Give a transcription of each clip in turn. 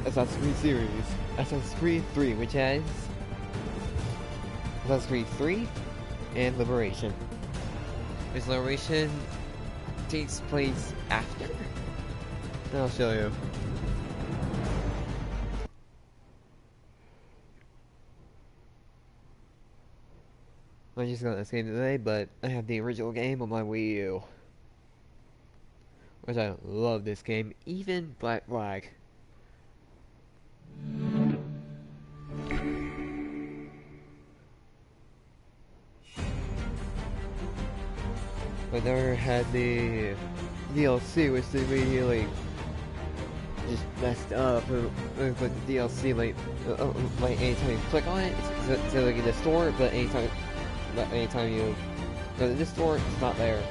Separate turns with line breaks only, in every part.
Assassin's Creed series. Assassin's Creed 3, which has Assassin's Creed 3 and Liberation. This Liberation takes place after. I'll show you. I just got this game today, but I have the original game on my Wii U. Which I love this game, even Black Flag. I never had the DLC, which they immediately just messed up with the DLC. Like anytime you click on it, it's like in the store, but anytime you go to the store, it's not there.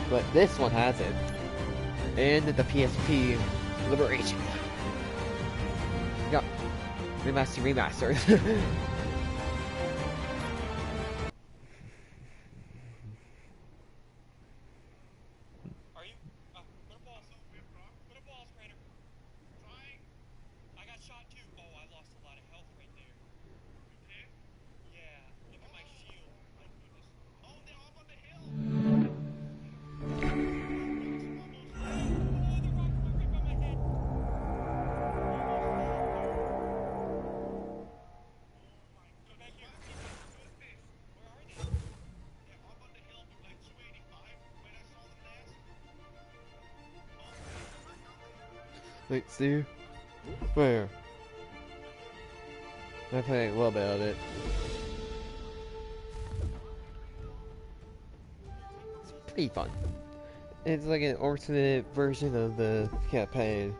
But this one has it, and the PSP Liberation. Yep, remastered. Wait, see? Where? I played a little bit of it. It's pretty fun. It's like an alternate version of the campaign.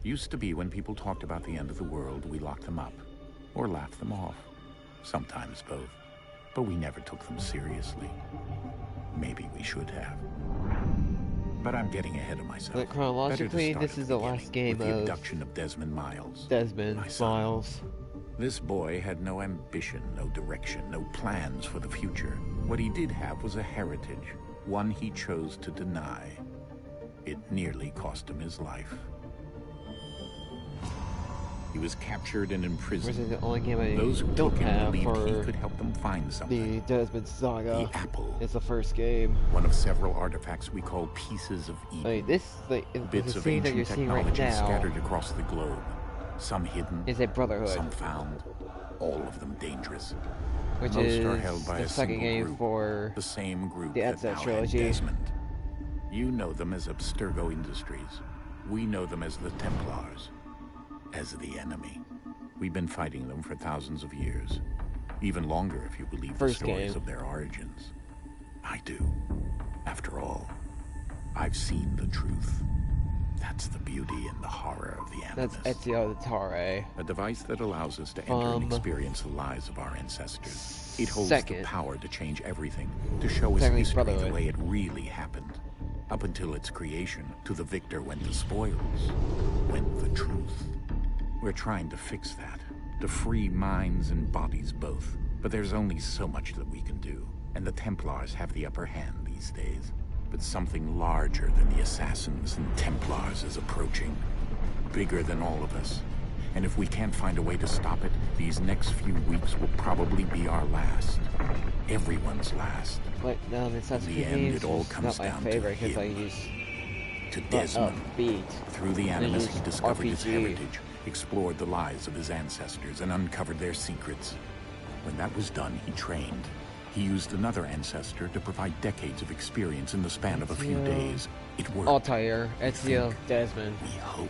Used to be when people talked about the end of the world, we locked them up. Or laughed them off. Sometimes both. But we never took them seriously. Maybe we should have. But I'm getting ahead of myself.
But chronologically, this is the last game
of the abduction of Desmond Miles.
Desmond Miles.
This boy had no ambition, no direction, no plans for the future. What he did have was a heritage, one he chose to deny. It nearly cost him his life. He was captured and imprisoned.
Which is the only game I
Those who
don't
took him
have
believed
for
he could help them find something.
the Desmond Saga.
The apple.
It's the first game.
One of several artifacts we call pieces of Eden.
Like this,
Bits
the
of
scene that
ancient
you're seeing right
technology
now
scattered across the globe. Some hidden,
is a Brotherhood,
some found, all of them dangerous.
which
Most
is
are held by
the
a
second
single
game
group,
for
the same group
the
that
Ancestor
now had
trilogy.
Desmond. You know them as Abstergo Industries. We know them as the Templars, as the enemy. We've been fighting them for thousands of years. Even longer if you believe
First
the stories
game.
of their origins. I do. After all, I've seen the truth. That's the beauty and the horror of the Animus.
That's Ezio the Tare.
A device that allows us to enter and experience the lives of our ancestors. It holds the power to change everything, to show us history the way it really happened. Up until its creation, to the victor went the spoils, went the truth. We're trying to fix that, to free minds and bodies both. But there's only so much that we can do, and the Templars have the upper hand these days. But something larger than the Assassins and Templars is approaching. Bigger than all of us. And if we can't find a way to stop it, these next few weeks will probably be our last. Everyone's last.
But no, the Assassin's Creed
games
it
all
is
comes
not my
down
favorite
to
because I
him.
use
To Desmond.
upbeat.
Through the Animus, he discovered his
RPG.
heritage, explored the lives of his ancestors, and uncovered their secrets. When that was done, he trained. He used another ancestor to provide decades of experience in the span of a few days. It worked.
Altair, Ezio, Desmond.
We hope.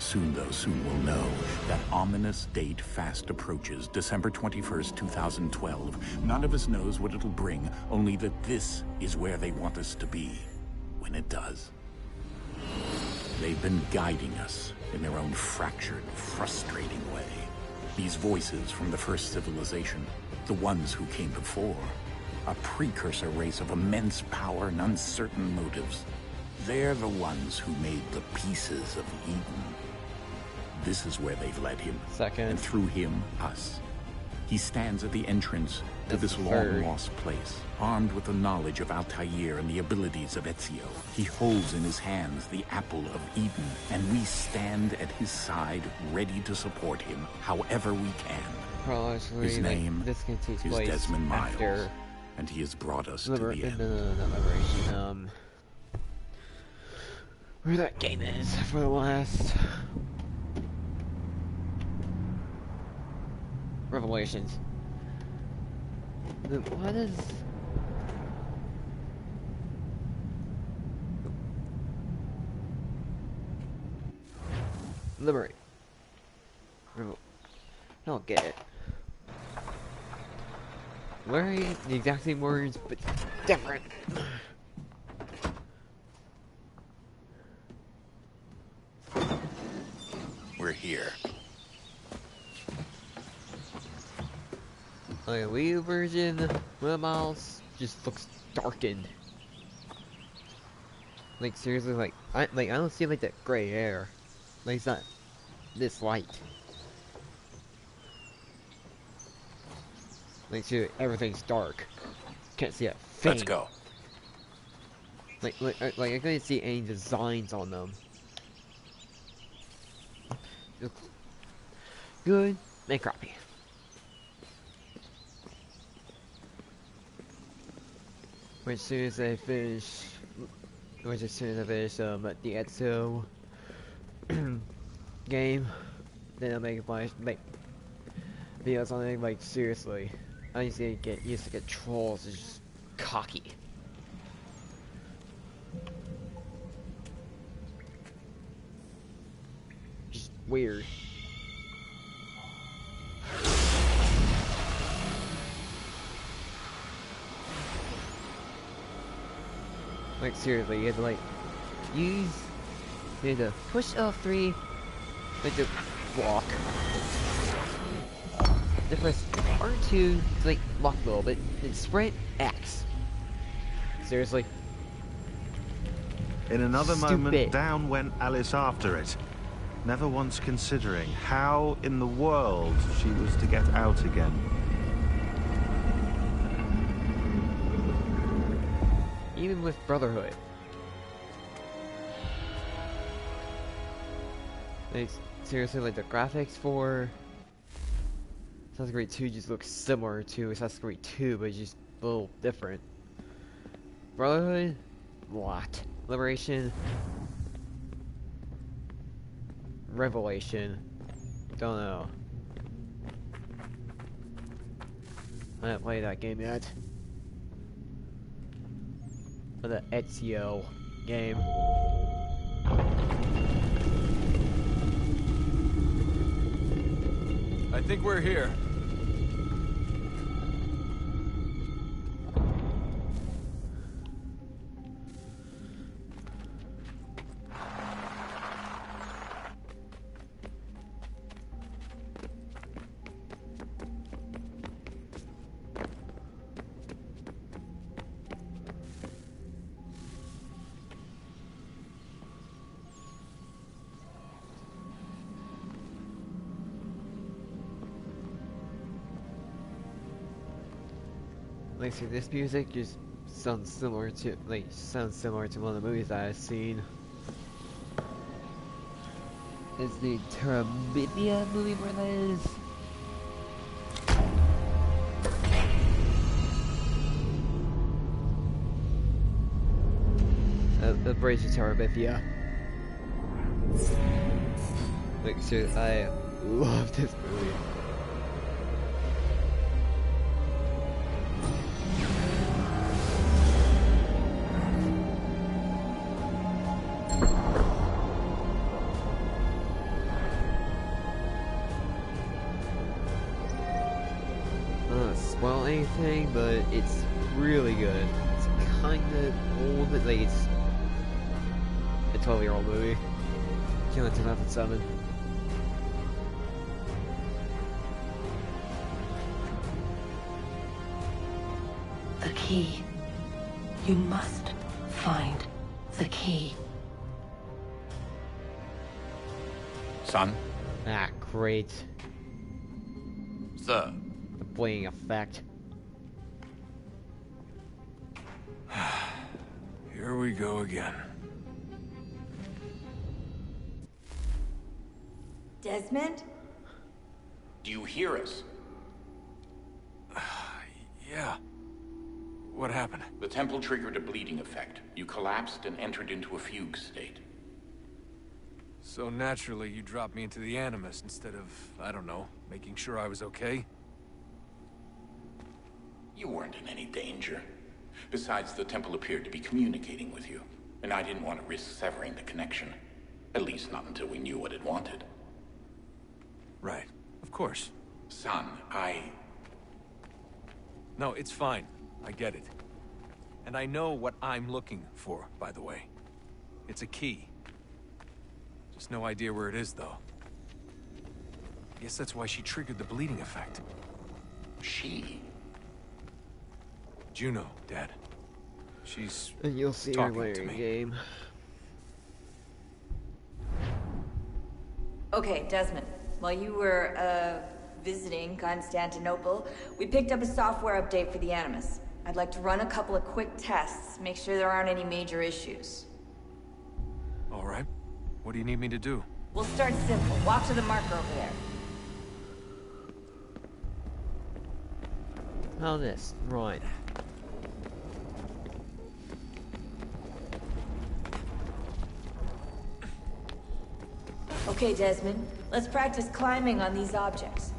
Soon, though, soon we'll know. That ominous date fast approaches, December 21st, 2012. None of us knows what it'll bring, only that this is where they want us to be. When it does. They've been guiding us in their own fractured, frustrating way. These voices from the first civilization, the ones who came before, a precursor race of immense power and uncertain motives. They're the ones who made the pieces of Eden. This is where they've led him.
Second.
And through him, us. He stands at the entrance To this long-lost place, armed with the knowledge of Altair and the abilities of Ezio, he holds in his hands the Apple of Eden, and we stand at his side, ready to support him however we can. His name is Desmond Miles, and he has brought us to the end.
Not Liberation. Where that game is for the last Revelations. What is... Liberate. I don't get it. Liberate, the exact same words, but different.
We're here.
Like a Wii U version, Miles just looks darkened. Like seriously, like I don't see like that gray hair. Like it's not this light. Like see, everything's dark. Can't see a thing.
Let's go.
Like I couldn't see any designs on them. Good, make crappy. As soon as I finish the Ezio game, then I'll make videos on it. Like seriously, I used to get trolls. It's just cocky. Just weird. Like seriously, you had to like you had to push L3, like to walk. Then press R2 to like walk a little bit, then sprint X. Seriously.
In another
Stupid.
moment, down went Alice after it, never once considering how in the world she was to get out again.
Even with Brotherhood. Like, seriously, like the graphics for Assassin's Creed 2 just looks similar to Assassin's Creed 2, but it's just a little different. Brotherhood? What? Liberation? Revelation? Don't know. I haven't played that game yet. The Ezio game.
I think we're here.
Like, see, this music just sounds similar to one of the movies that I've seen. It's the Terabithia movie where that is. The Bridge of Terabithia. Like, seriously, I love this movie. Spoil anything, but it's really good. It's kind of old, but like it's a 12-year-old movie. Came out in 2007.
The key. You must find the key.
Son?
Ah, great.
Sir.
The bling effect.
go again.
Desmond?
Do you hear us?
Yeah. What happened?
The temple triggered a bleeding effect. You collapsed and entered into a fugue state.
So naturally, you dropped me into the Animus instead of, I don't know, making sure I was okay?
You weren't in any danger. Besides, the temple appeared to be communicating with you, and I didn't want to risk severing the connection. At least not until we knew what it wanted.
Right. Of course.
Son,
No, it's fine. I get it. And I know what I'm looking for, by the way. It's a key. Just no idea where it is, though. I guess that's why she triggered the bleeding effect.
She?
Juno, Dad. She's
And you'll see her
talking
later
to
in
me.
game.
Okay, Desmond. While you were, visiting Constantinople, we picked up a software update for the Animus. I'd like to run a couple of quick tests, make sure there aren't any major issues.
All right. What do you need me to do?
We'll start simple. Walk to the marker over there.
How this? Right.
Okay, Desmond. Let's practice climbing on these objects.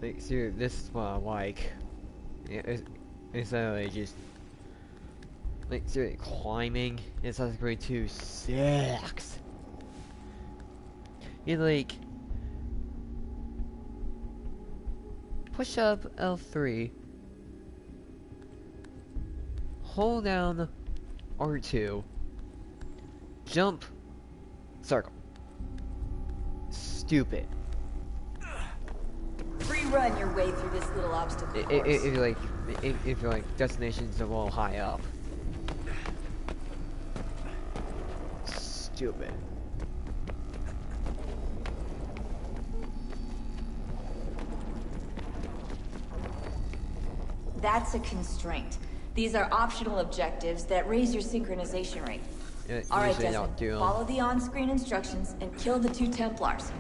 Like, seriously, this is what I like. Yeah, it's like just like seriously, climbing in Assassin's Creed 2 sucks. You like push up L3, hold down R2, jump, circle. Stupid.
Rerun your way through this little obstacle course.
If you're like destinations are all high up. Stupid.
That's a constraint. These are optional objectives that raise your synchronization rate. Alright,
Usually
Desmond,
don't do 'em.
follow the on-screen instructions and kill the 2 Templars.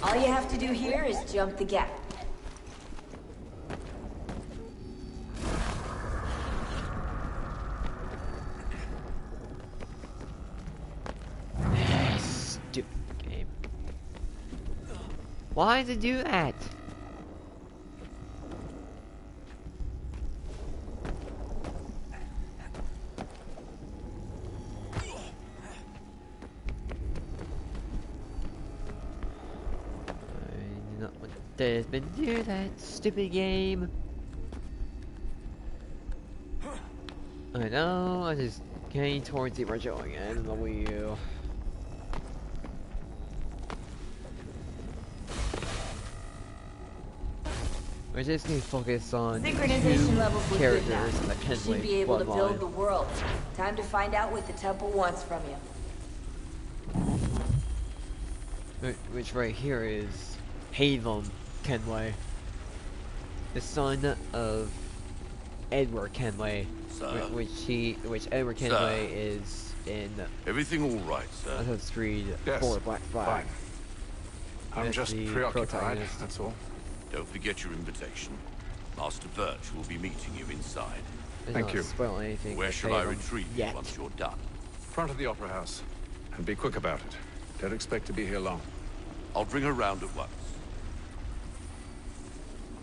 All you have to do here is jump the gap.
Stupid game. Why does it do that? I do not want Desmond to do that, stupid game. I know, I'm just getting towards the original again in the Wii U. We're just going to focus on
Synchronization levels look good now.
characters that can
Should be able to build the world. Time to find out what the temple wants from you.
Which right here is Haven Kenway, the son of Edward Kenway, which Edward Kenway is in
Everything all right, sir?
Assassin's Creed
Yes,
4 Black Flag.
I'm
That's
just
the
preoccupied,
protagonist.
that's all.
Don't forget your invitation. Master Birch will be meeting you inside.
Does
Thank
not
you.
spoil anything
Where
for
shall I
Haven
retrieve you
yet.
once you're done?
Front of the Opera House. And be quick about it. Don't expect to be here long.
I'll bring her round at once.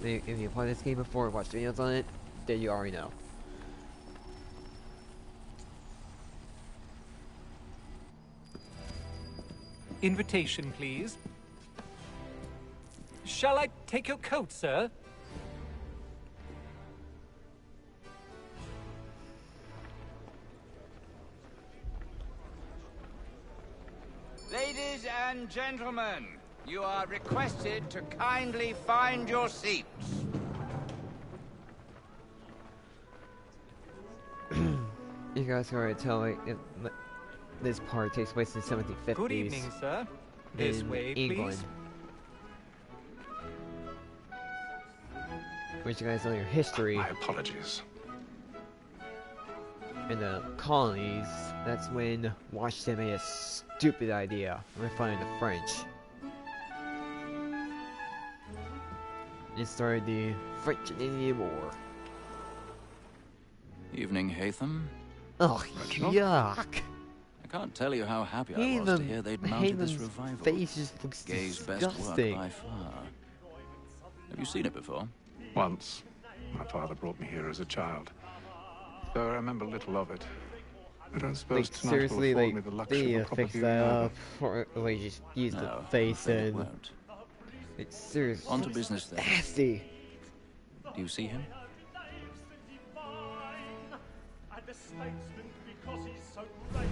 If you play this game before and watched videos on it, then you already know.
Invitation, please. Shall I take your coat, sir?
Ladies and gentlemen, you are requested to kindly find your seats.
You guys can already tell, like, this part takes place in the 1750s.
Good evening, sir. This way,
England.
please.
Which you guys know your history.
My apologies.
In the colonies, that's when Washington made a stupid idea. We're fighting the French. It started the French and Indian War.
Evening, Hatham.
Oh,
Reginald?
yuck!
I can't tell you how happy I was to hear they'd mounted this revival.
Face just looks
Gay's
disgusting.
best work by far. Have you seen it before?
Once. My father brought me here as a child. Though I remember little of it. I don't suppose
Like,
tonight
seriously,
will afford
like,
me the luxury
they
of a proper
fix
viewing
that
either.
up, or like, just use
No,
the face
it
and...
won't.
It's seriously
On to business then.
nasty.
Do you see him?
And a statesman because he's so great.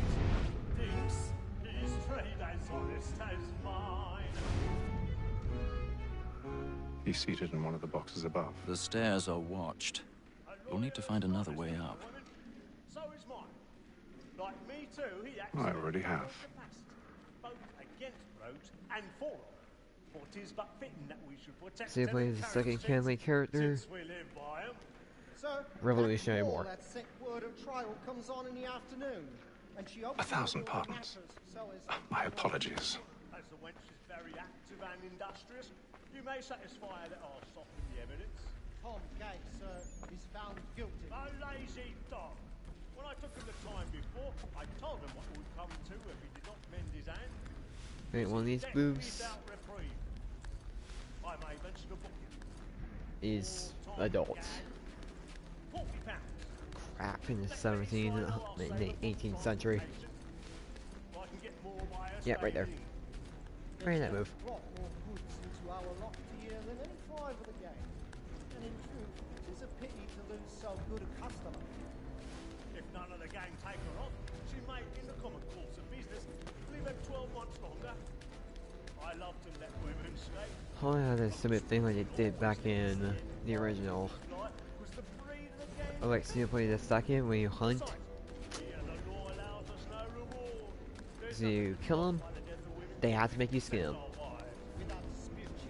Thinks his trade as honest as mine.
He's seated in one of the boxes above.
The stairs are watched. You'll need to find another way up.
So is mine. Like me too, he acts
I already have.
both against roads and for them. For 'tis but fitting that we should protect
So you play the second Canley character.
since we live by 'em.
Sir,
Revolutionary
that
War.
That set word of trial comes on in the afternoon, and she
1,000 pardons. My apologies.
As the wench is very active and industrious, you may satisfy her that I'll soften the evidence.
Tom Gates, sir, is found guilty.
A lazy dog. When I took him the time before, I told him what would come to if he did not mend his hand.
Wait, one of these
Death
boobs
without reprieve. I may mention a book
is adult.
£40.
Crap, in the 17th and the 18th century.
I can get more by a
Yeah, right there. Right in that move.
Brought more goods into our lot here than any five of the gang. And in truth, it is a pity to lose so good a customer.
If none of the gang take her on, she may, in the common course of business, leave her 12 months longer. I love to let women stay.
Oh yeah, there's some thing like it did back in the original. Alexia played the second when you hunt. So you kill them, they have to make you skin them.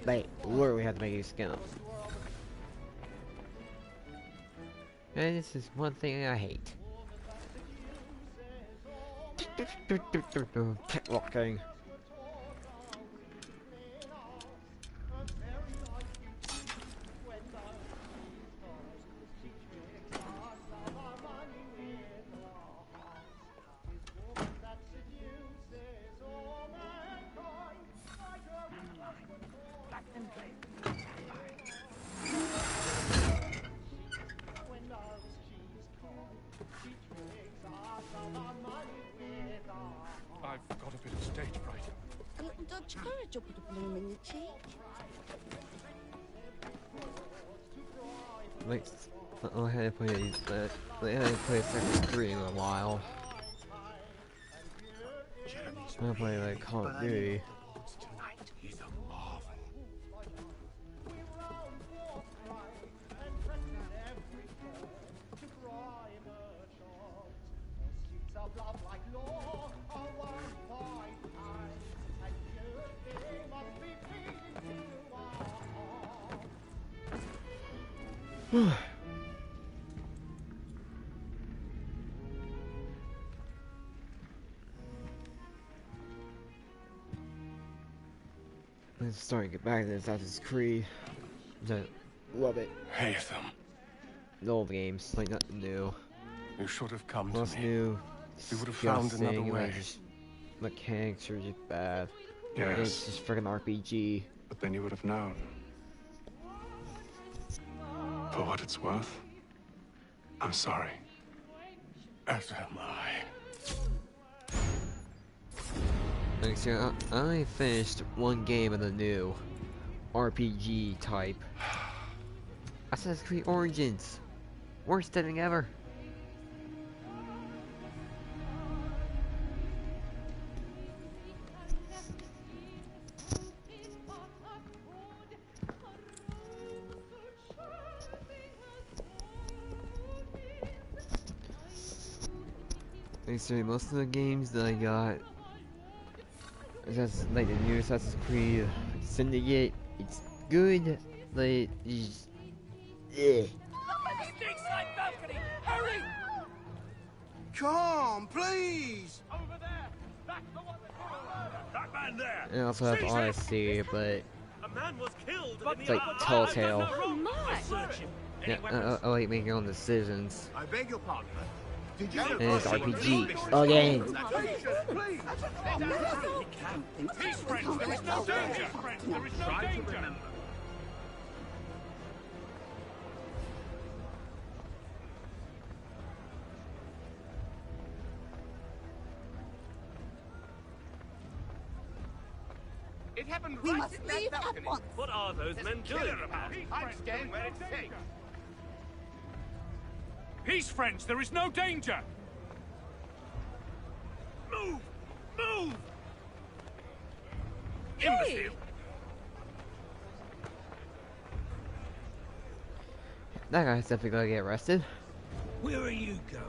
They literally have to make you skin them. And this is one thing I hate. Pet walking.
I've got a bit of stage fright.
A little Dutch courage will put a bloom in your cheek.
Like, I haven't played these, but I haven't played Second 3 in a while. I'm gonna play like Call of Duty. Let's start to get back to this Assassin's Creed. I love it.
Hatham.
The old games, like nothing new.
You should have come
What's
to me.
new?
We would have found another
Disgusting,
way.
like, just mechanics are just bad.
Yes.
It's just freaking RPG.
But then you would have known. For what it's worth, I'm sorry. As am I.
Like, so I only finished one game of the new RPG type. Assassin's Creed Origins. Worst thing ever. Actually, most of the games that I got, just like the new Assassin's Creed Syndicate, it's good, like it's
Hurry!
Come, please!
Over there! That's the one that man there!
and I also have Odyssey, but
A man was killed
it's like Telltale.
Oh my!
Yeah, I like making your own decisions.
I beg your pardon. Did you
And it's RPG again.
Peace, friends. There is no danger. Friends, there is no danger.
It happened
We
right
must
in that
leave at
balcony.
once.
What are those men doing?
I'm staying where it's safe.
Peace, friends. There is no danger. Move! Move! Imbecile!
That guy's definitely gonna get arrested.
Where are you going?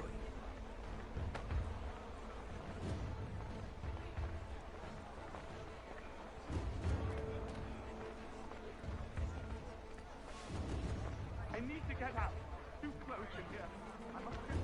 I need to get out. Too close in here. I must get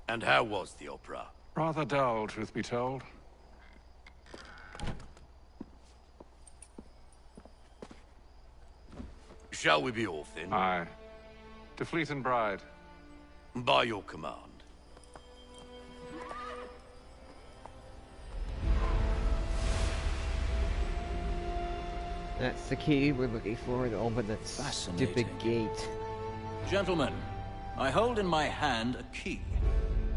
And how was the opera?
Rather dull, truth be told.
Shall we be off then?
Aye. To Fleet and Bride.
By your command.
That's the key we're looking for to open that stupid gate.
Gentlemen, I hold in my hand a key.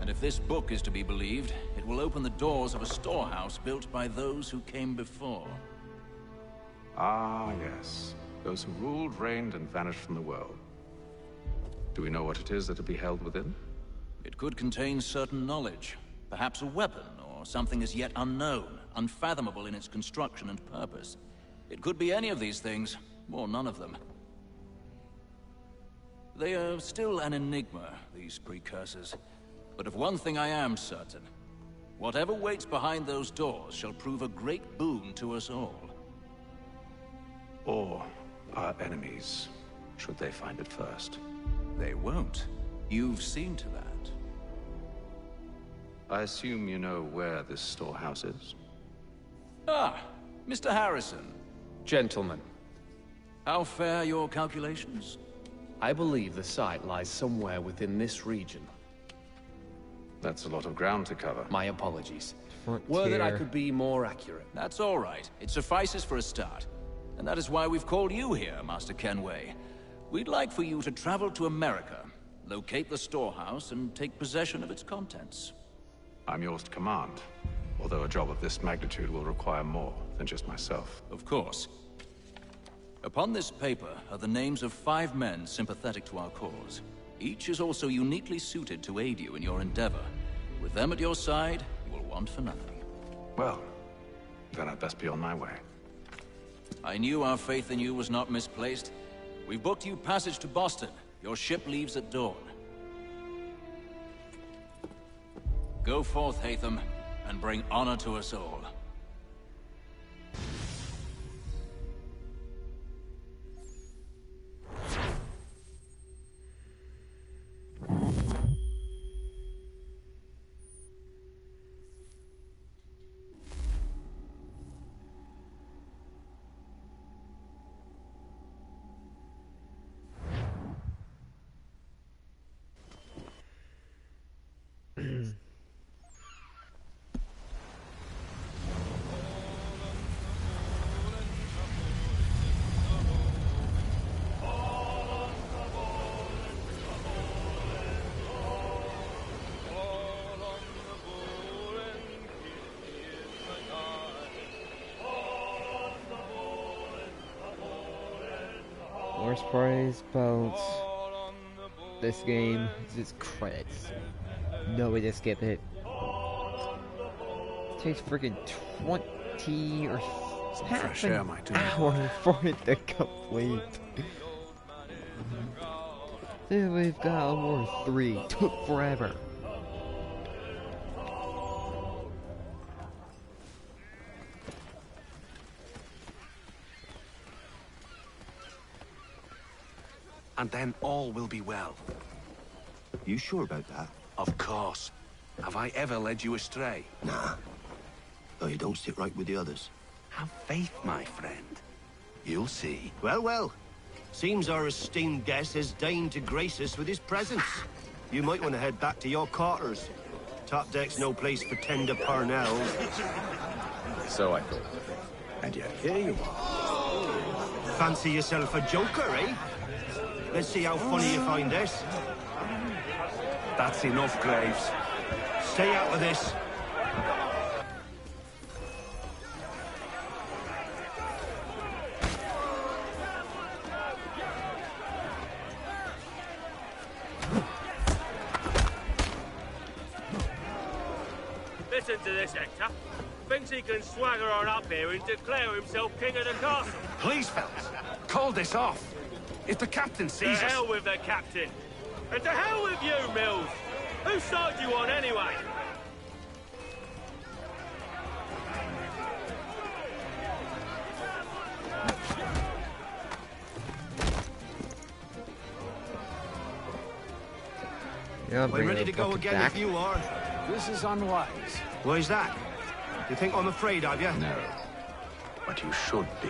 And if this book is to be believed, it will open the doors of a storehouse built by those who came before.
Ah, yes. Those who ruled, reigned, and vanished from the world. Do we know what it is that will be held within?
It could contain certain knowledge. Perhaps a weapon, or something as yet unknown, unfathomable in its construction and purpose. It could be any of these things, or none of them. They are still an enigma, these precursors. But of one thing I am certain. Whatever waits behind those doors shall prove a great boon to us all.
Or our enemies, should they find it first.
They won't. You've seen to that.
I assume you know where this storehouse is?
Ah, Mr. Harrison.
Gentlemen,
How fare your calculations?
I believe the site lies somewhere within this region.
That's a lot of ground to cover.
My apologies.
Frontier.
Were that I could be more accurate.
That's all right. It suffices for a start. And that is why we've called you here, Master Kenway. We'd like for you to travel to America, locate the storehouse, and take possession of its contents.
I'm yours to command, although a job of this magnitude will require more than just myself.
Of course. Upon this paper are the names of 5 men sympathetic to our cause. Each is also uniquely suited to aid you in your endeavor. With them at your side, you will want for nothing.
Well, then I'd best be on my way.
I knew our faith in you was not misplaced. We've booked you passage to Boston. Your ship leaves at dawn. Go forth, Hatham, and bring honor to us all.
worst part about this game is its credits. No way to skip it. It takes freaking 20 or half an hour for it to complete. Then we've got War 3. Took forever.
And then all will be well.
You sure about that?
Of course. Have I ever led you astray?
Nah. Oh, you don't sit right with the others.
Have faith, my friend. You'll see.
Well, well. Seems our esteemed guest has deigned to grace us with his presence. You might want to head back to your quarters. Top deck's no place for tender parnells.
So I thought. And yet here you are.
Fancy yourself a joker, eh? Let's see how funny you find this.
That's enough, Graves.
Stay out of this.
Listen to this, Hector. Thinks he can swagger on up here and declare himself king of the castle.
Please, fellas, call this off. If the captain sees us...
To hell with the captain. And to hell with you, Mills. Whose side you on, anyway?
Yeah,
I'm ready to go again if you are.
This is unwise.
Why is that? You think I'm afraid of you?
No. But you should be.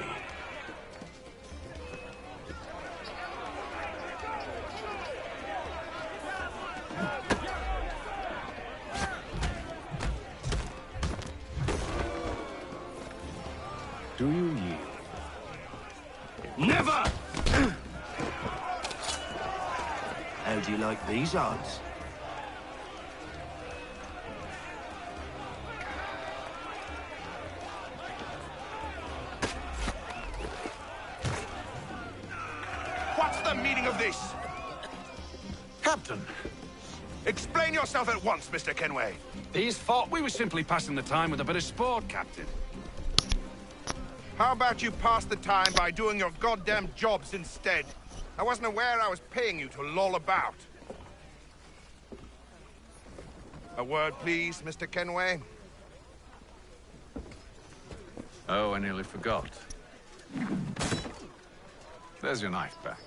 Do you yield?
Never! How do you like these odds?
What's the meaning of this?
Captain,
Explain yourself at once, Mr. Kenway.
these thought we were simply passing the time with a bit of sport, Captain.
How about you pass the time by doing your goddamn jobs instead? I wasn't aware I was paying you to loll about. A word, please, Mr. Kenway.
Oh, I nearly forgot. There's your knife back.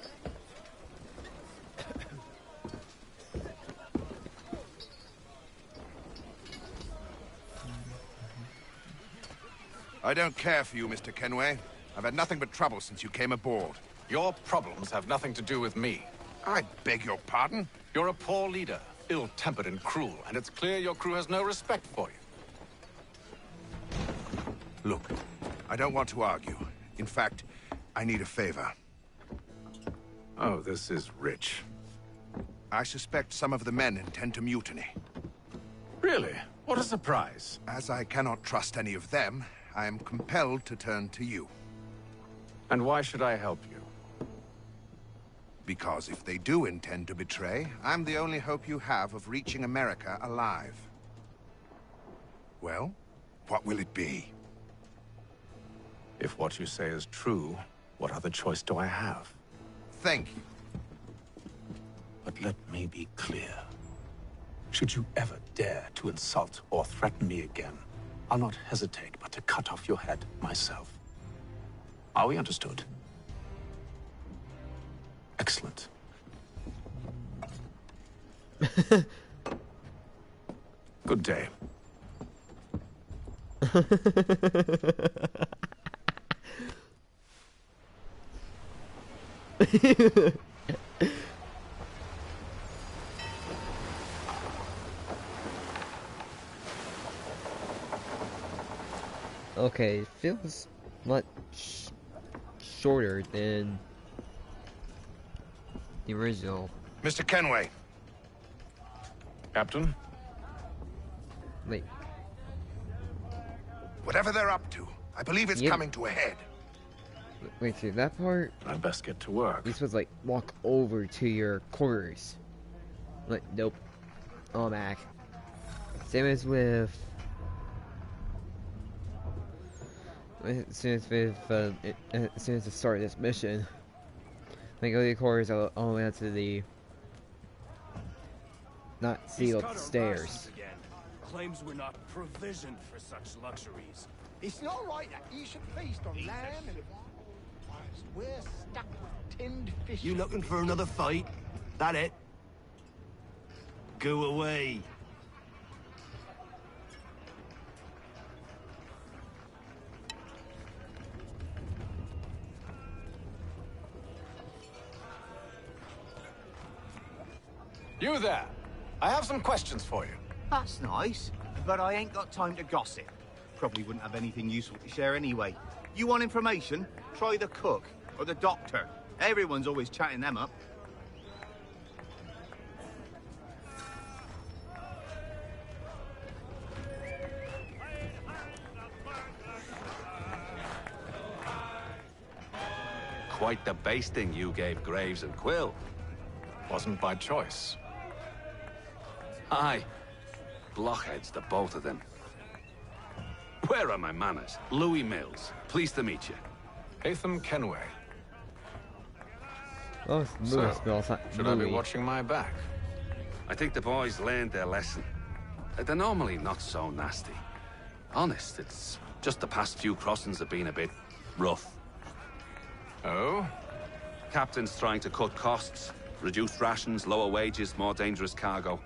I don't care for you, Mr. Kenway. I've had nothing but trouble since you came aboard.
Your problems have nothing to do with me.
I beg your pardon?
You're a poor leader, ill-tempered and cruel, and it's clear your crew has no respect for you.
Look, I don't want to argue. In fact, I need a favor.
Oh, this is rich.
I suspect some of the men intend to mutiny.
Really? What a surprise.
As I cannot trust any of them, I am compelled to turn to you.
And why should I help you?
Because if they do intend to betray, I'm the only hope you have of reaching America alive. Well, what will it be?
If what you say is true, what other choice do I have?
Thank you.
But let me be clear. Should you ever dare to insult or threaten me again, I'll not hesitate but to cut off your head myself. Are we understood? Excellent. Good day.
Okay, it feels much shorter than the original.
Mr. Kenway.
Captain?
Wait.
Whatever they're up to, I believe it's coming to a head.
Wait, see, that part?
I'd best get to work.
You're supposed to, like, walk over to your quarters. Like, nope. Oh, I'm back. Same as with... As soon as I start this mission, I go to the quarters all the way out to the not sealed stairs.
Claims we're not provisioned for such luxuries.
It's not right that you should feast on lamb and whilst we're stuck with tinned fish.
You looking for another fight? That it? Go away.
You there! I have some questions for you.
That's nice, but I ain't got time to gossip. Probably wouldn't have anything useful to share anyway. You want information? Try the cook or the doctor. Everyone's always chatting them up.
Quite the basting you gave Graves and Quill.
Wasn't by choice.
Aye. Blockheads, the both of them. Where are my manners? Louis Mills. Pleased to meet you.
Atham Kenway.
Oh, it's Lewis Mills, not
Should
Louis.
I be watching my back?
I think the boys learned their lesson. They're normally not so nasty. Honest, it's just the past few crossings have been a bit rough.
Oh?
Captain's trying to cut costs. Reduced rations, lower wages, more dangerous cargo.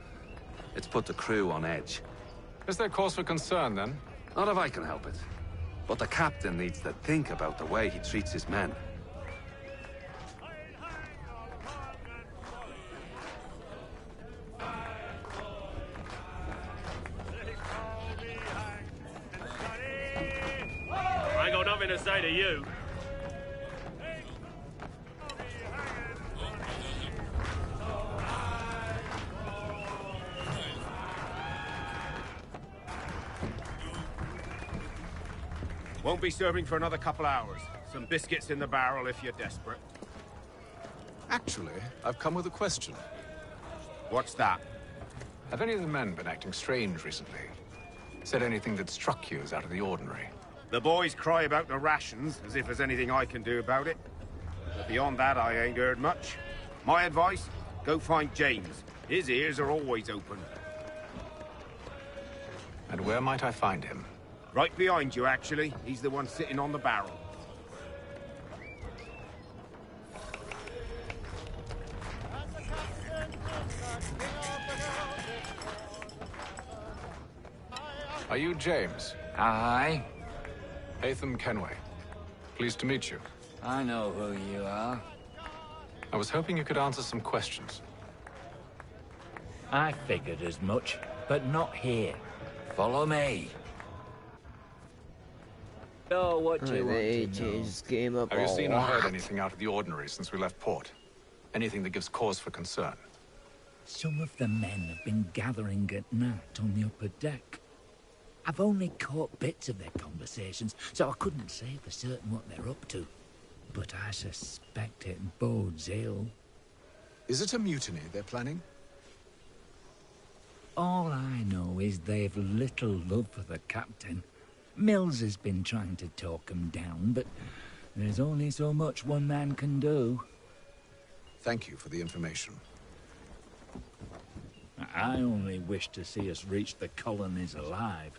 It's put the crew on edge.
Is there cause for concern, then?
Not if I can help it. But the captain needs to think about the way he treats his men.
I ain't got nothing to say to you.
Won't be serving for another couple hours. Some biscuits in the barrel if you're desperate.
Actually, I've come with a question.
What's that?
Have any of the men been acting strange recently? Said anything that struck you as out of the ordinary?
The boys cry about the rations, as if there's anything I can do about it. But beyond that, I ain't heard much. My advice, go find James. His ears are always open.
And where might I find him?
Right behind you, actually. He's the one sitting on the barrel.
Are you James?
Aye.
Atham Kenway. Pleased to meet you.
I know who you are.
I was hoping you could answer some questions.
I figured as much, but not here. Follow me. Oh, what do you want to know?
Game up
Have you seen or
lot.
heard anything out of the ordinary since we left port? Anything that gives cause for concern?
Some of the men have been gathering at night on the upper deck. I've only caught bits of their conversations, so I couldn't say for certain what they're up to. But I suspect it bodes ill.
Is it a mutiny they're planning?
All I know is they've little love for the captain. Mills has been trying to talk him down, but there's only so much one man can do.
Thank you for the information.
I only wish to see us reach the colonies alive.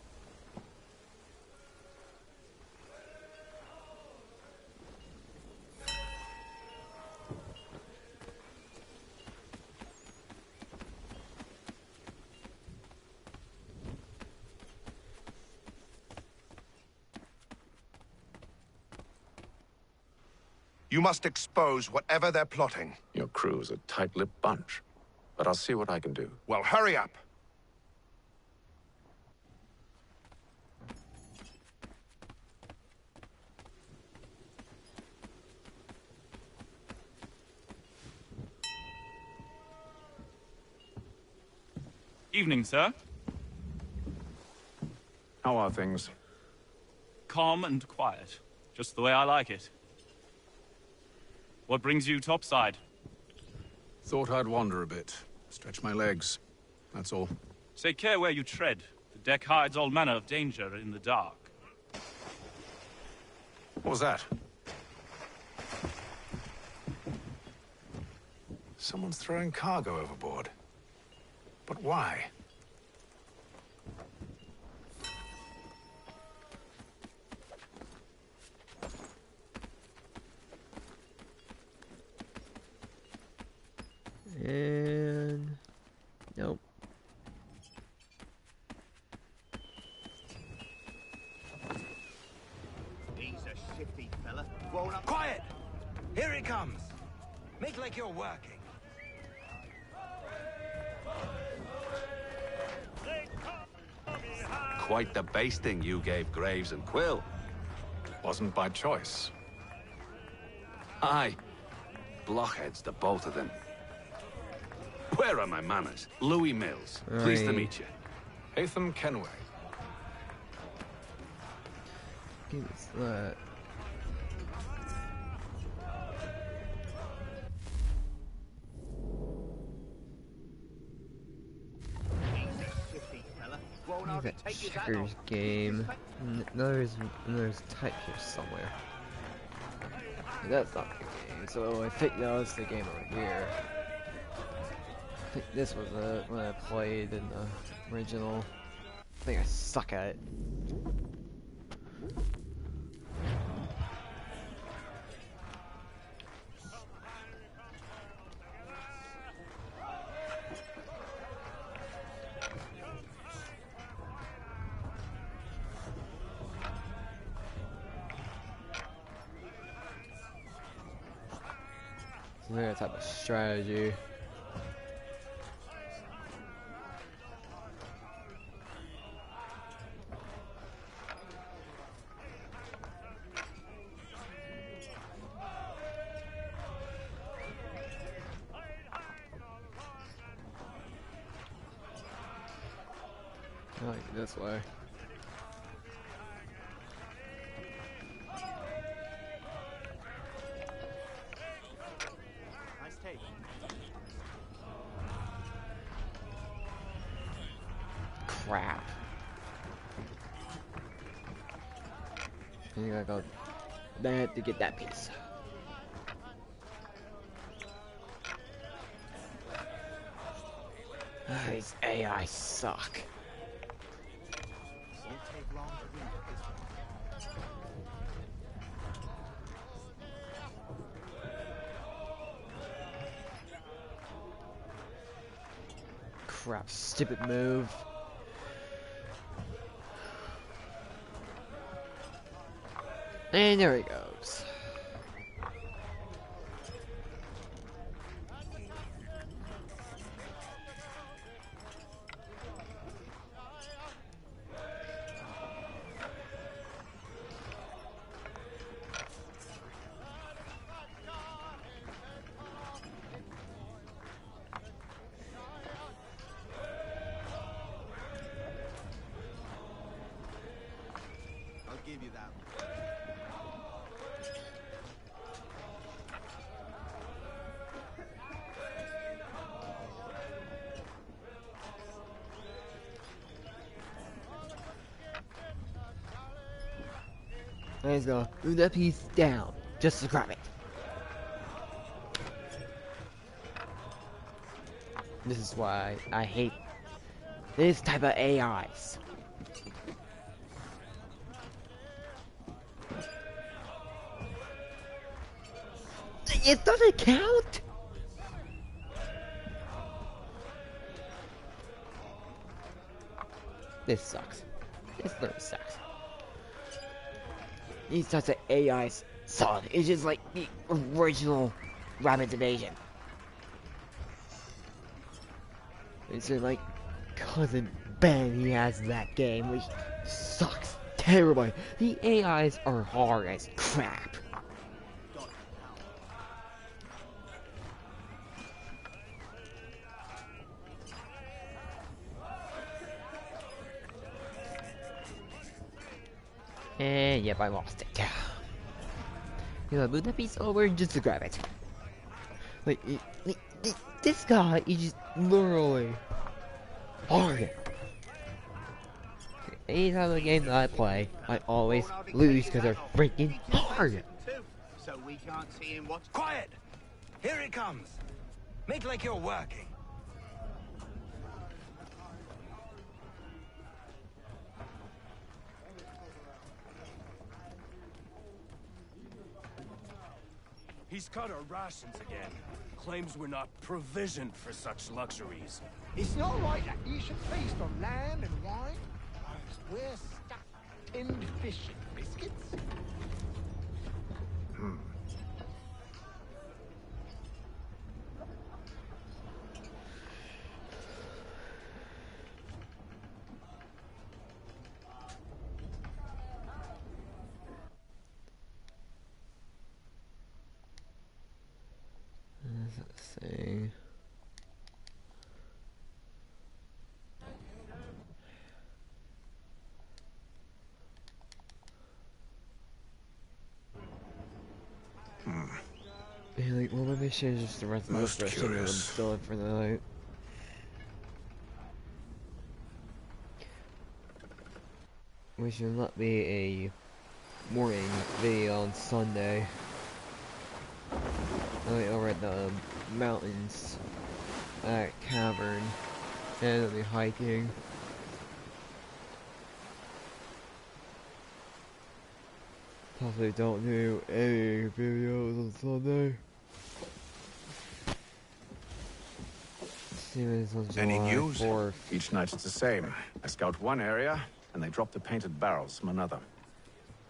You must expose whatever they're plotting.
Your crew's a tight-lipped bunch, but I'll see what I can do.
Well, hurry up.
Evening, sir.
How are things?
Calm and quiet. Just the way I like it. What brings you topside?
Thought I'd wander a bit. Stretch my legs. That's all.
Take care where you tread. The deck hides all manner of danger in the dark.
What was that? Someone's throwing cargo overboard. But why?
And nope.
He's a shifty fella. Grown up.
Quiet! Here he comes. Make like you're working.
Quite the basting you gave Graves and Quill.
Wasn't by choice.
Aye. Blockheads, the both of them. Where are my manners? Louis Mills. Pleased to meet you.
Hatham Kenway.
Give us that. That checkers game. There's type here somewhere. That's not the game, so I think that was the game over here. I think this was it when I played in the original. I think I suck at it. That type of strategy. I like it this way. Crap. You gotta go there to get that piece. These AI suck. Crap, stupid move. And there he goes.
I'll give you that.
Let's go. Move that piece down. Just to grab it. This is why I hate this type of AIs. It doesn't count. This sucks. This literally sucks. These types of AIs suck. It's just like the original Rabbit Invasion. It's like cousin Ben, he has that game, which sucks terribly. The AIs are hard as crap. And yep, I lost it. You know, move that piece over just to grab it. Like, this guy is just literally hard. Anytime the game that I play, I always lose because they're freaking hard.
So we can't see him watch.
Quiet! Here he comes. Make like you're working.
He's cut our rations again. Claims we're not provisioned for such luxuries.
It's not right that you should feast on lamb and wine, whilst we're stuck tinned fish and biscuits.
Let's see. Yeah, like, well, maybe I should just the rest of my
Most
I'm
curious.
still in for the night. We should not be a morning video on Sunday. Over at the mountains at Cavern, and I'll be hiking. Possibly don't do any videos on Sunday.
Any news?
4th.
Each night it's the same. I scout one area, and they drop the painted barrels from another.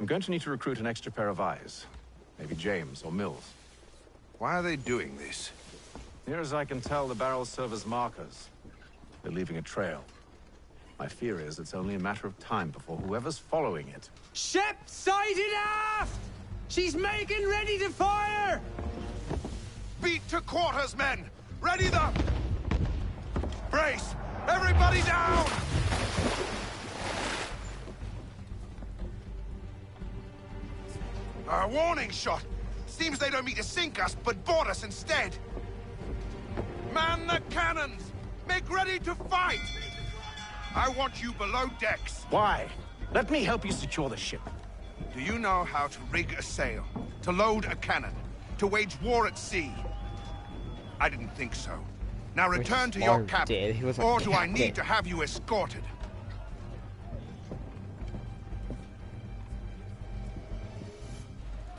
I'm going to need to recruit an extra pair of eyes. Maybe James or Mills.
Why are they doing this?
Near as I can tell, the barrels serve as markers. They're leaving a trail. My fear is it's only a matter of time before whoever's following it.
Ship sighted aft! She's making ready to fire!
Beat to quarters, men! Ready the... Brace! Everybody down! A warning shot! Seems they don't mean to sink us, but board us instead! Man the cannons! Make ready to fight! I want you below decks.
Why? Let me help you secure the ship.
Do you know how to rig a sail? To load a cannon? To wage war at sea? I didn't think so. Now return to your cabin, or do I need to have you escorted?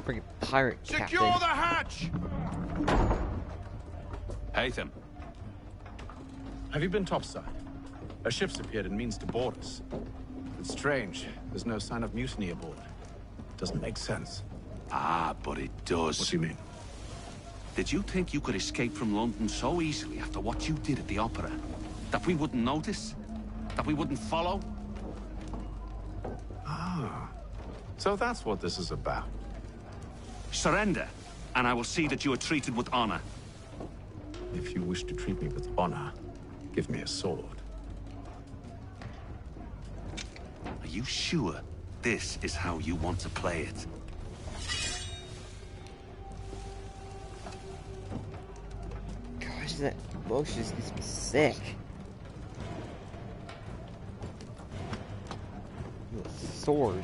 Freaking pirate
Secure
captain.
the hatch!
Haytham.
Have you been topside? A ship's appeared and means to board us. It's strange. There's no sign of mutiny aboard. Doesn't make sense.
Ah, but it does.
What do you mean?
Did you think you could escape from London so easily after what you did at the opera? That we wouldn't notice? That we wouldn't follow?
Ah. So that's what this is about.
Surrender, and I will see that you are treated with honor.
If you wish to treat me with honor, give me a sword.
Are you sure this is how you want to play it?
Gosh, that motion just gets me sick. Sword.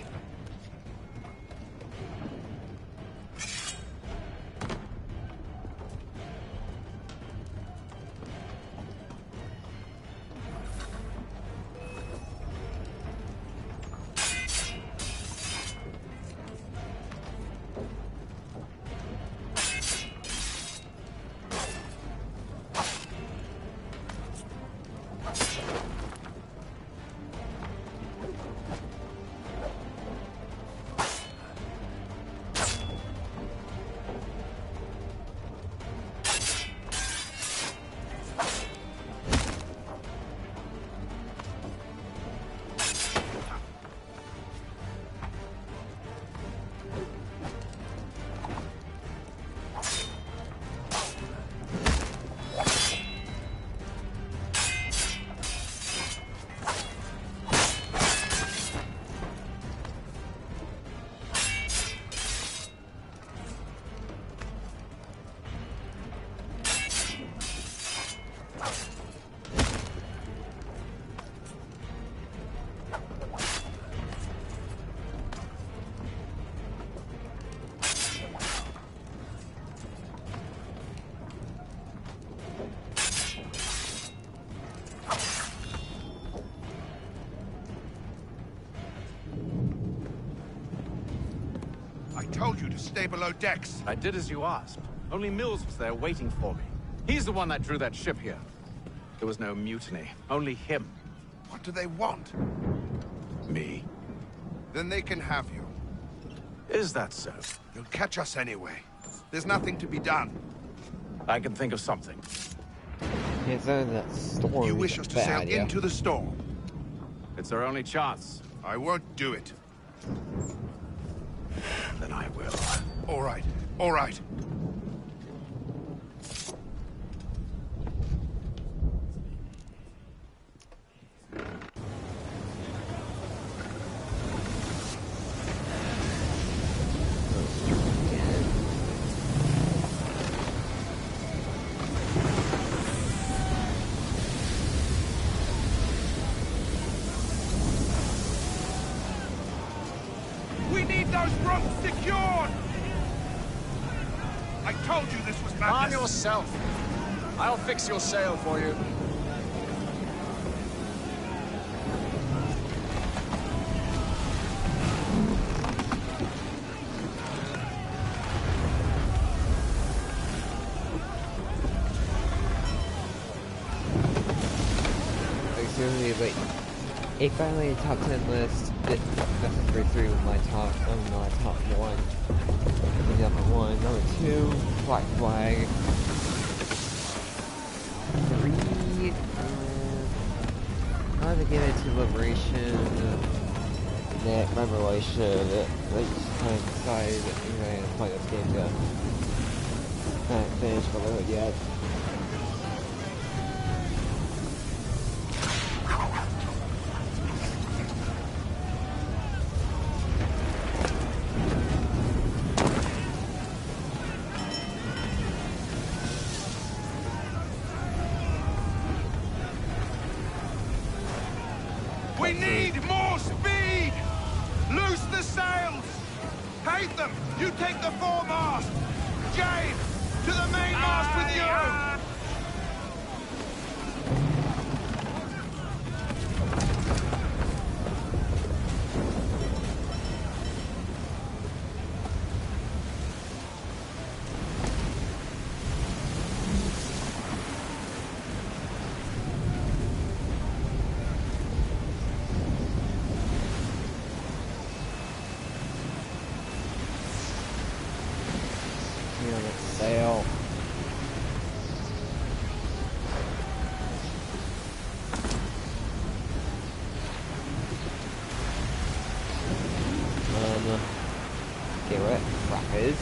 told you to stay below decks.
I did as you asked. Only Mills was there waiting for me. He's the one that drew that ship here. There was no mutiny, only him.
What do they want?
Me.
Then they can have you.
Is that so?
You'll catch us anyway. There's nothing to be done.
I can think of something.
It's that storm.
You wish us to sail into the storm?
It's our only chance.
I won't do it.
Then I will.
All right. All right. We need those ropes secured! I told you this was madness.
Calm yourself. I'll fix your sail for you.
Seriously, like, it finally a top 10 list. That's number 3 with my top, not top 1. Number 1, number 2, Black Flag. 3, I'm gonna get into Liberation. Net Revelation. I just kind of decided that I'm gonna play this game yet. I haven't finished Brotherhood yet.
We need more speed! Loose the sails! Hate them! You take the foremast! Jade! To the mainmast with you!
Sail. Okay, what crap is?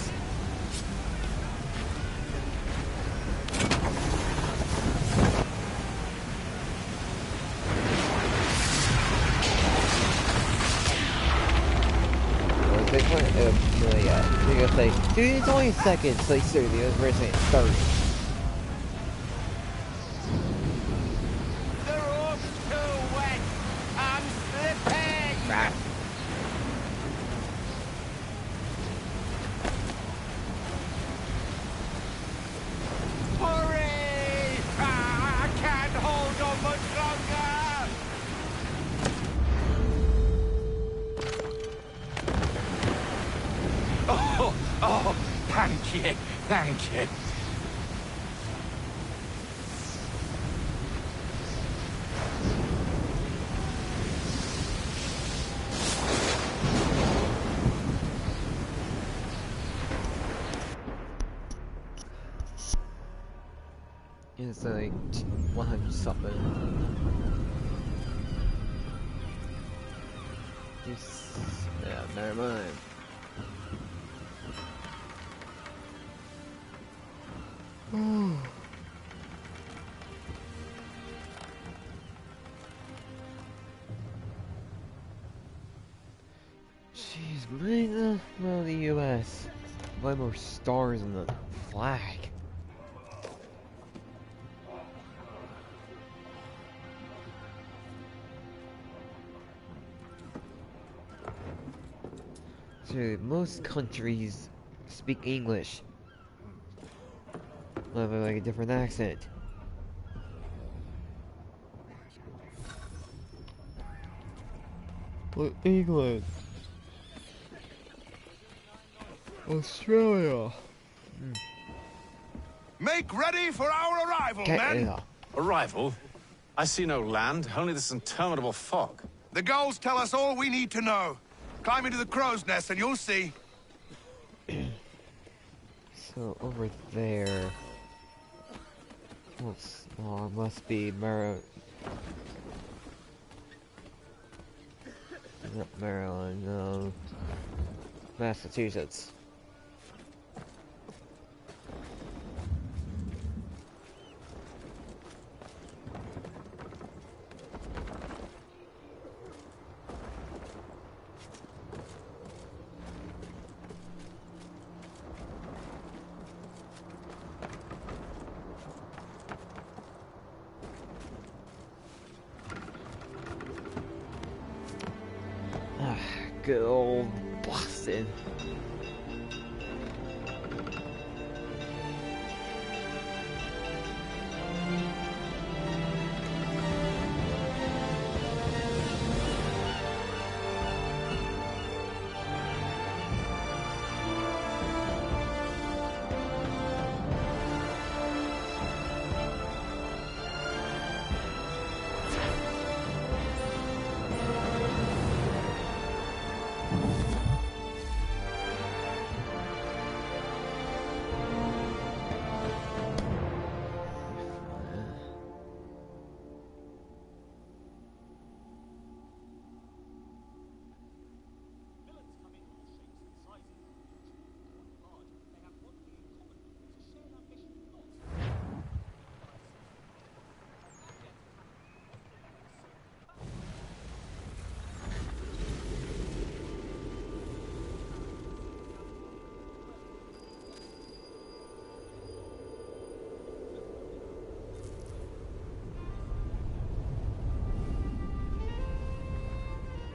Yeah, they're gonna say, dude, it's only seconds. Like, seriously, we're saying 30.
The rope's too wet. I'm slipping.
Right.
Hurry! I can't hold on much longer. Oh, thank you, thank you.
It's like 100 something. Yeah, never mind. Jeez, man, well, the U.S. Why more stars in the flag? Dude, most countries speak English. Have like a different accent. But England. Australia.
Make ready for our arrival, men!
Arrival? I see no land, only this interminable fog.
The gulls tell us all we need to know. Climb into the crow's nest and you'll see.
So over there, oh, it must be not Maryland, Massachusetts. Good old Boston.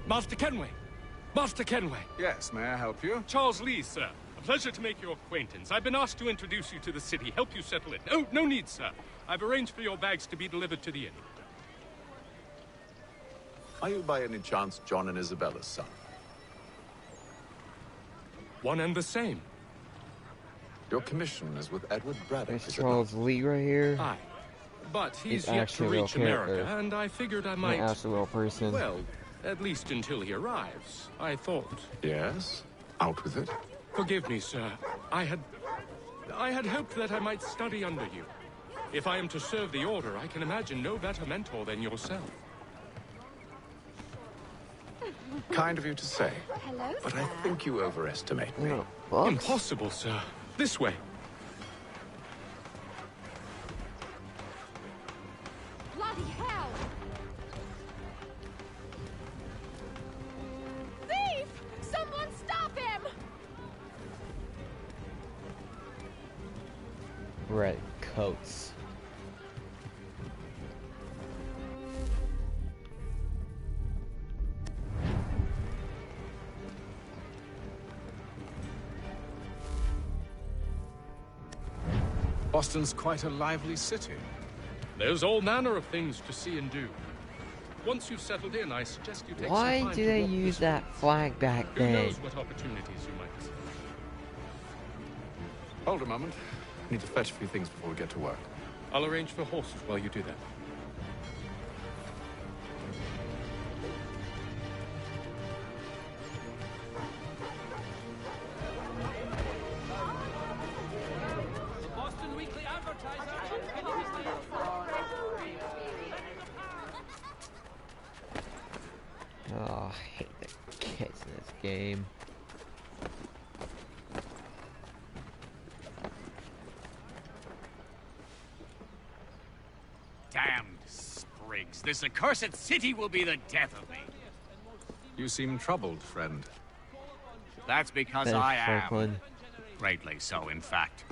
Master Kenway! Master Kenway!
Yes, may I help you?
Charles Lee, sir. A pleasure to make your acquaintance. I've been asked to introduce you to the city, help you settle it. Oh, no need, sir. I've arranged for your bags to be delivered to the inn.
Are you by any chance John and Isabella's son?
One and the same.
Your commission is with Edward Braddock.
There's Charles Lee right here.
Aye. But he's
He's
yet to
actually a
reach
real
America,
character.
and I figured I might...
An actual real person.
Well, at least until he arrives, I thought.
Yes? Out with it.
Forgive me, sir. I had hoped that I might study under you. If I am to serve the Order, I can imagine no better mentor than yourself.
Kind of you to say.
Hello,
But
sir.
I think you overestimate me.
Impossible, sir. This way.
Bloody hell! Thief! Someone stop him!
Red coats.
Boston's quite a lively city.
There's all manner of things to see and do. Once you've settled in, I suggest you take some
Why
time
do
to
they
walk
use
this way.
that flag back
Who
then?
knows what opportunities you might see.
Hold a moment. I need to fetch a few things before we get to work.
I'll arrange for horses while you do that.
Boston Weekly Advertiser.
Oh, I hate the kids in this game.
Damned sprigs. This accursed city will be the death of me.
You seem troubled, friend.
That's because
Thanks,
I am.
Franklin.
Greatly so, in fact.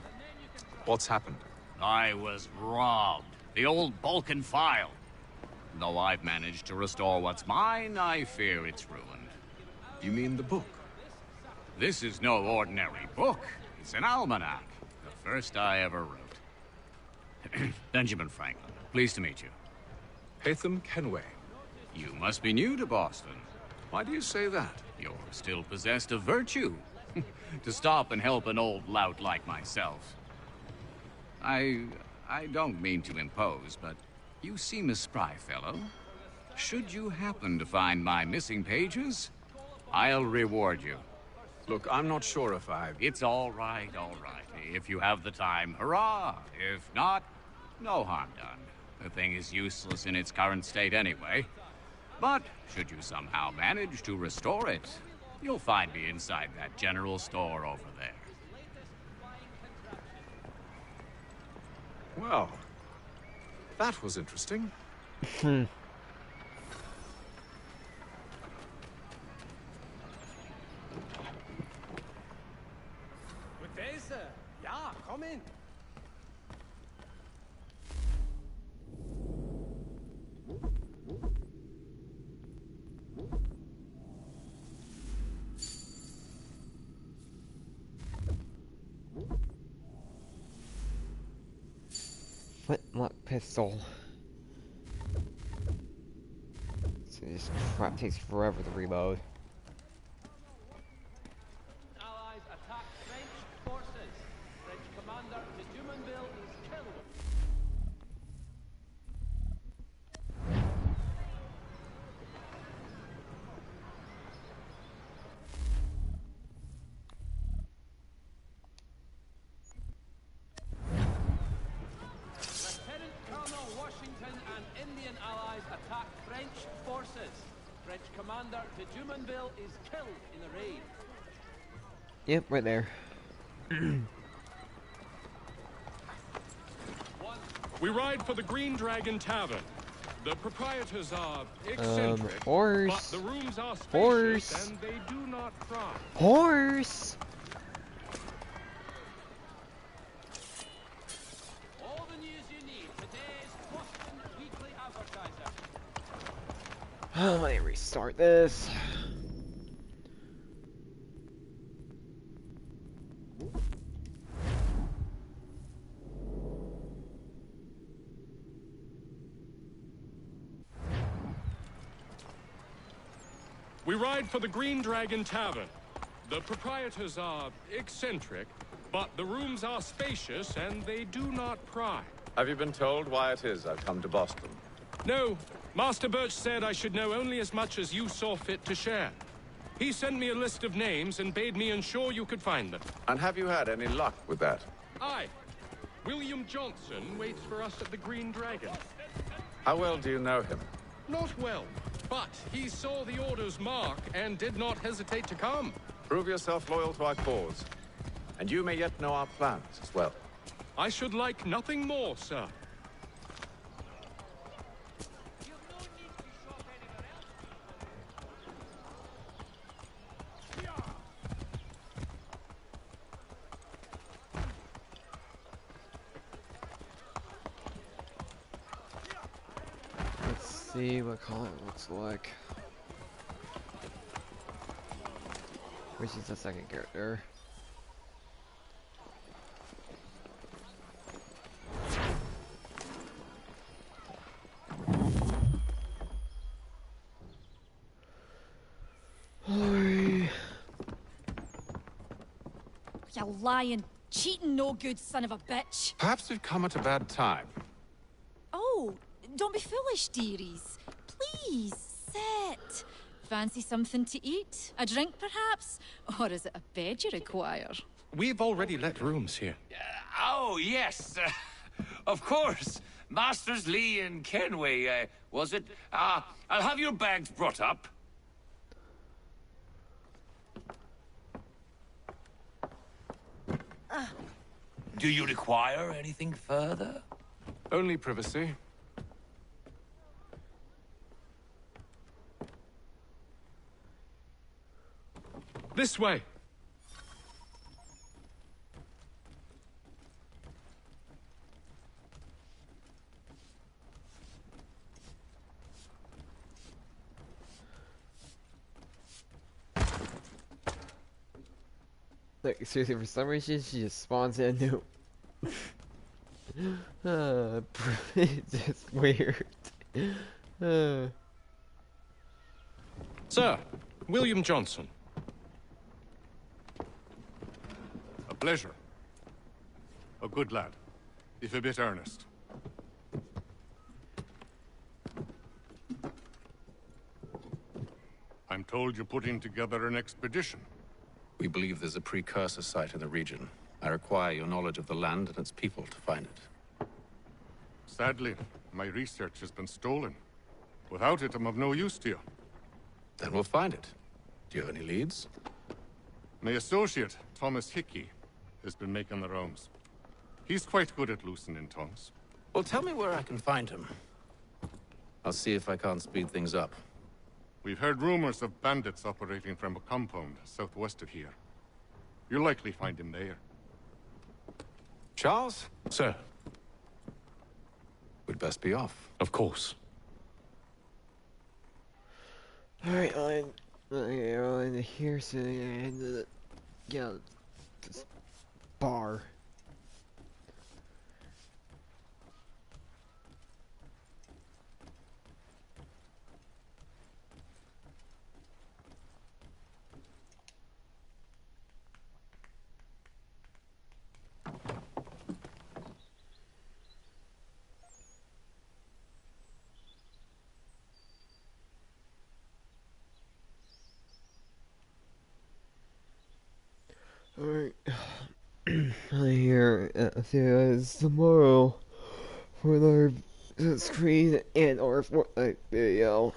What's happened?
I was robbed. The old Balkan file. Though I've managed to restore what's mine, I fear it's ruined.
You mean the book?
This is no ordinary book. It's an almanac. The first I ever wrote. Benjamin Franklin. Pleased to meet you.
Hatham Kenway.
You must be new to Boston.
Why do you say that?
You're still possessed of virtue. to stop and help an old lout like myself. I don't mean to impose, but you seem a spry fellow. Should you happen to find my missing pages, I'll reward you.
Look, I'm not sure if I've...
It's all right, all right. If you have the time, hurrah! If not, no harm done. The thing is useless in its current state anyway. But should you somehow manage to restore it, you'll find me inside that general store over there.
Well, that was interesting.
Ja, komm in.
Flintlock pistol. So this crap takes forever to reload.
Allies attack French forces. French commander de Jumonville is killed. Lieutenant Colonel Washington and Indian allies attack French forces. French commander de Jumonville is killed in the raid.
Yep, right there.
We ride for the Green Dragon Tavern. The proprietors are eccentric,
horse.
but the rooms are spacious
Horse.
and they do not pry.
Horse!
All the news you need. Today's Boston Weekly Advertiser.
Let me restart this.
We ride for the Green Dragon Tavern. The proprietors are eccentric, but the rooms are spacious and they do not pry.
Have you been told why it is I've come to Boston?
No, Master Birch said I should know only as much as you saw fit to share. He sent me a list of names and bade me ensure you could find them.
And have you had any luck with that?
Aye. William Johnson waits for us at the Green Dragon.
How well do you know him?
Not well, but he saw the order's mark and did not hesitate to come.
Prove yourself loyal to our cause. And you may yet know our plans as well.
I should like nothing more, sir.
Let's see what color it looks like. Which is the second character.
You lying, cheating, no good son of a bitch.
Perhaps we've come at a bad time.
Oh, don't be foolish, dearies. Please, sit. Fancy something to eat? A drink, perhaps? Or is it a bed you require?
We've already let rooms here.
Oh, yes. Of course. Masters Lee and Kenway, was it? I'll have your bags brought up. Do you require anything further?
Only privacy.
This way.
Like, seriously, for some reason, she just spawns in new. It's just weird.
Sir, William Johnson. Pleasure. A good lad, if a bit earnest. I'm told you're putting together an expedition.
We believe there's a precursor site in the region. I require your knowledge of the land and its people to find it.
Sadly, my research has been stolen. Without it, I'm of no use to you.
Then we'll find it. Do you have any leads?
My associate, Thomas Hickey, has been making the rounds. He's quite good at loosening tongues.
Well, tell me where I can find him. I'll see if I can't speed things up.
We've heard rumors of bandits operating from a compound southwest of here. You'll likely find him there.
Charles?
Sir.
We'd best be off.
Of course.
Alright, on here, so and yeah, this bar. Alright, here, see you guys tomorrow for another screen and or Fortnite video.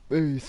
Peace.